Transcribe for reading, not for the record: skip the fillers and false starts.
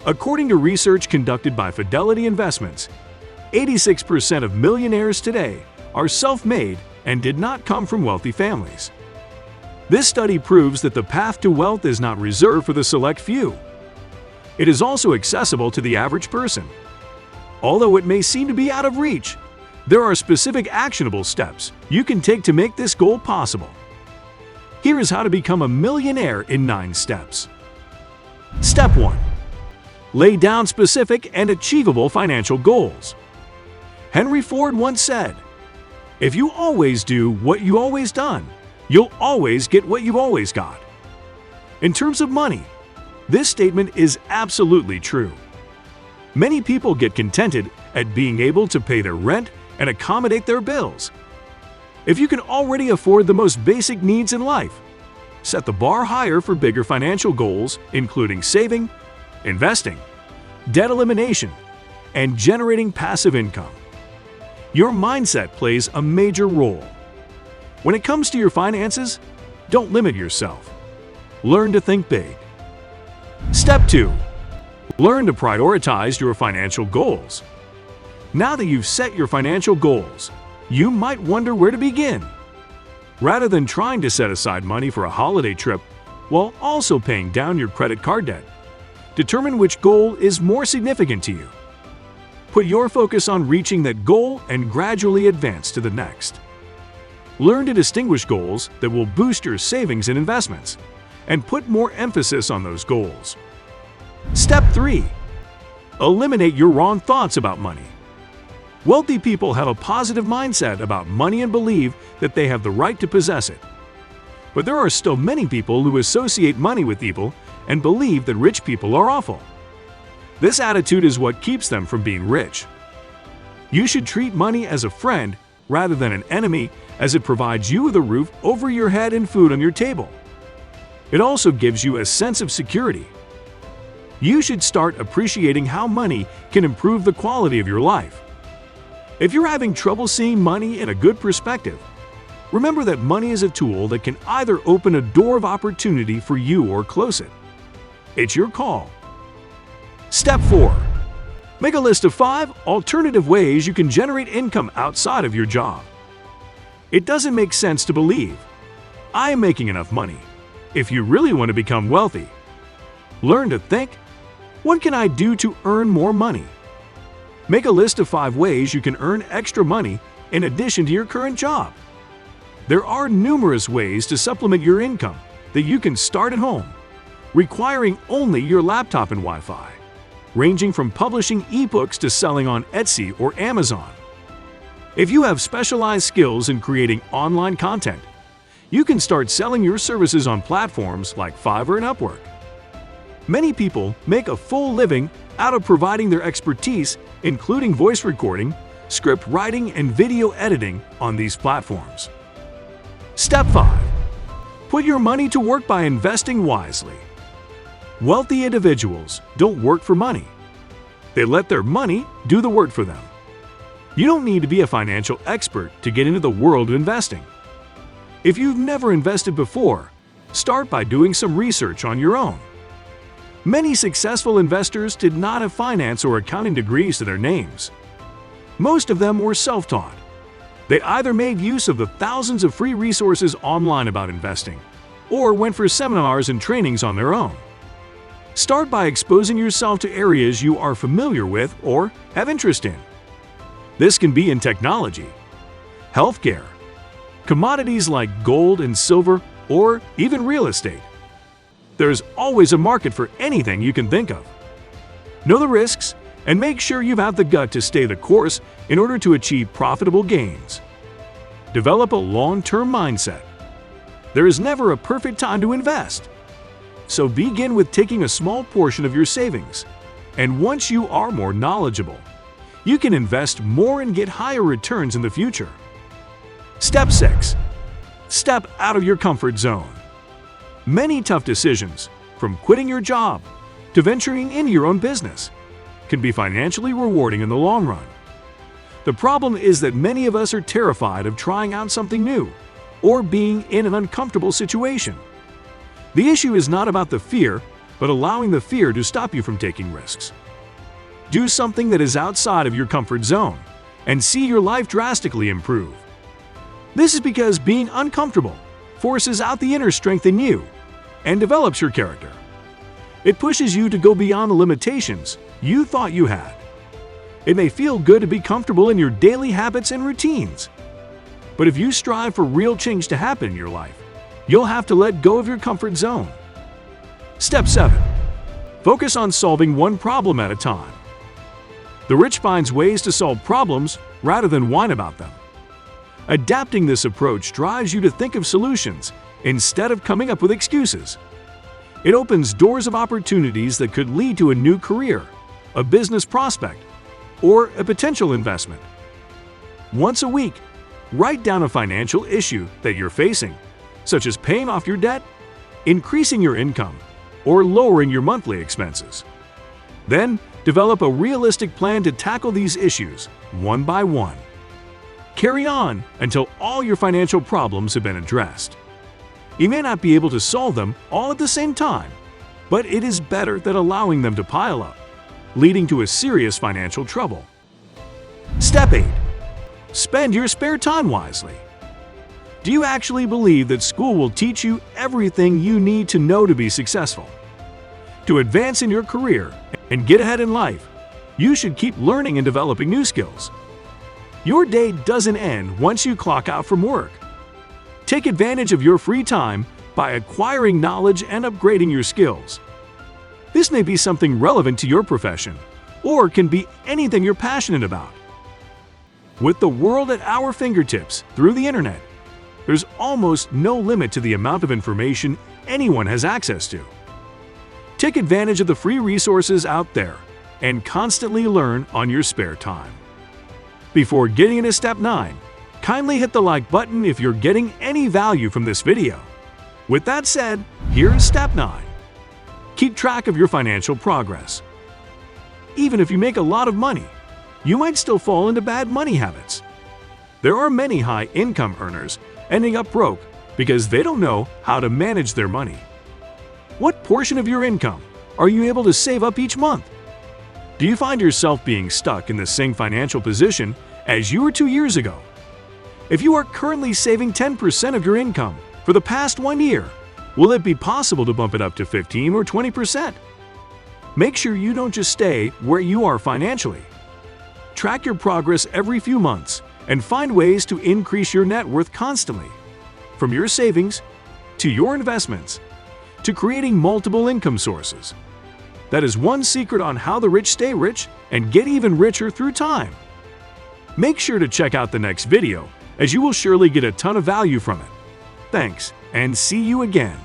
According to research conducted by Fidelity Investments, 86% of millionaires today are self-made and did not come from wealthy families. This study proves that the path to wealth is not reserved for the select few. It is also accessible to the average person. Although it may seem to be out of reach, there are specific actionable steps you can take to make this goal possible. Here is how to become a millionaire in 9 steps. Step 1. Lay down specific and achievable financial goals. Henry Ford once said, "If you always do what you always done, you'll always get what you've always got." In terms of money, this statement is absolutely true. Many people get contented at being able to pay their rent and accommodate their bills. If you can already afford the most basic needs in life, set the bar higher for bigger financial goals, including saving, investing, debt elimination, and generating passive income. Your mindset plays a major role. When it comes to your finances, don't limit yourself. Learn to think big. Step 2. Learn to prioritize your financial goals. Now that you've set your financial goals, you might wonder where to begin. Rather than trying to set aside money for a holiday trip while also paying down your credit card debt, determine which goal is more significant to you. Put your focus on reaching that goal and gradually advance to the next. Learn to distinguish goals that will boost your savings and investments, and put more emphasis on those goals. Step 3. Eliminate your wrong thoughts about money. Wealthy people have a positive mindset about money and believe that they have the right to possess it. But there are still many people who associate money with evil and believe that rich people are awful. This attitude is what keeps them from being rich. You should treat money as a friend rather than an enemy, as it provides you with a roof over your head and food on your table. It also gives you a sense of security. You should start appreciating how money can improve the quality of your life. If you're having trouble seeing money in a good perspective, remember that money is a tool that can either open a door of opportunity for you or close it. It's your call. Step 4. Make a list of 5 alternative ways you can generate income outside of your job. It doesn't make sense to believe, "I am making enough money," if you really want to become wealthy. Learn to think, "What can I do to earn more money?" Make a list of 5 ways you can earn extra money in addition to your current job. There are numerous ways to supplement your income that you can start at home, requiring only your laptop and Wi-Fi, ranging from publishing ebooks to selling on Etsy or Amazon. If you have specialized skills in creating online content, you can start selling your services on platforms like Fiverr and Upwork. Many people make a full living out of providing their expertise, including voice recording, script writing, and video editing on these platforms. Step 5. Put your money to work by investing wisely. Wealthy individuals don't work for money. They let their money do the work for them. You don't need to be a financial expert to get into the world of investing. If you've never invested before, start by doing some research on your own. Many successful investors did not have finance or accounting degrees to their names. Most of them were self-taught. They either made use of the thousands of free resources online about investing, or went for seminars and trainings on their own. Start by exposing yourself to areas you are familiar with or have interest in. This can be in technology, healthcare, commodities like gold and silver, or even real estate. There's always a market for anything you can think of. Know the risks and make sure you have the gut to stay the course in order to achieve profitable gains. Develop a long-term mindset. There is never a perfect time to invest. So begin with taking a small portion of your savings. And once you are more knowledgeable, you can invest more and get higher returns in the future. Step 6. Step out of your comfort zone. Many tough decisions, from quitting your job to venturing into your own business, can be financially rewarding in the long run. The problem is that many of us are terrified of trying out something new or being in an uncomfortable situation. The issue is not about the fear, but allowing the fear to stop you from taking risks. Do something that is outside of your comfort zone and see your life drastically improve. This is because being uncomfortable forces out the inner strength in you and develops your character. It pushes you to go beyond the limitations you thought you had. It may feel good to be comfortable in your daily habits and routines. But if you strive for real change to happen in your life, you'll have to let go of your comfort zone. Step 7. Focus on solving one problem at a time. The rich finds ways to solve problems rather than whine about them. Adapting this approach drives you to think of solutions instead of coming up with excuses. It opens doors of opportunities that could lead to a new career, a business prospect, or a potential investment. Once a week, write down a financial issue that you're facing, such as paying off your debt, increasing your income, or lowering your monthly expenses. Then, develop a realistic plan to tackle these issues one by one. Carry on until all your financial problems have been addressed. You may not be able to solve them all at the same time, but it is better than allowing them to pile up, leading to a serious financial trouble. Step 8. Spend your spare time wisely. Do you actually believe that school will teach you everything you need to know to be successful? To advance in your career and get ahead in life, you should keep learning and developing new skills. Your day doesn't end once you clock out from work. Take advantage of your free time by acquiring knowledge and upgrading your skills. This may be something relevant to your profession, or can be anything you're passionate about. With the world at our fingertips through the internet, there's almost no limit to the amount of information anyone has access to. Take advantage of the free resources out there and constantly learn on your spare time. Before getting into Step 9, kindly hit the like button if you're getting any value from this video. With that said, here's Step 9. Keep track of your financial progress. Even if you make a lot of money, you might still fall into bad money habits. There are many high-income earners ending up broke because they don't know how to manage their money. What portion of your income are you able to save up each month? Do you find yourself being stuck in the same financial position as you were 2 years ago? If you are currently saving 10% of your income for the past 1 year, will it be possible to bump it up to 15 or 20%? Make sure you don't just stay where you are financially. Track your progress every few months and find ways to increase your net worth constantly. From your savings, to your investments, to creating multiple income sources. That is one secret on how the rich stay rich and get even richer through time. Make sure to check out the next video, as you will surely get a ton of value from it. Thanks, and see you again.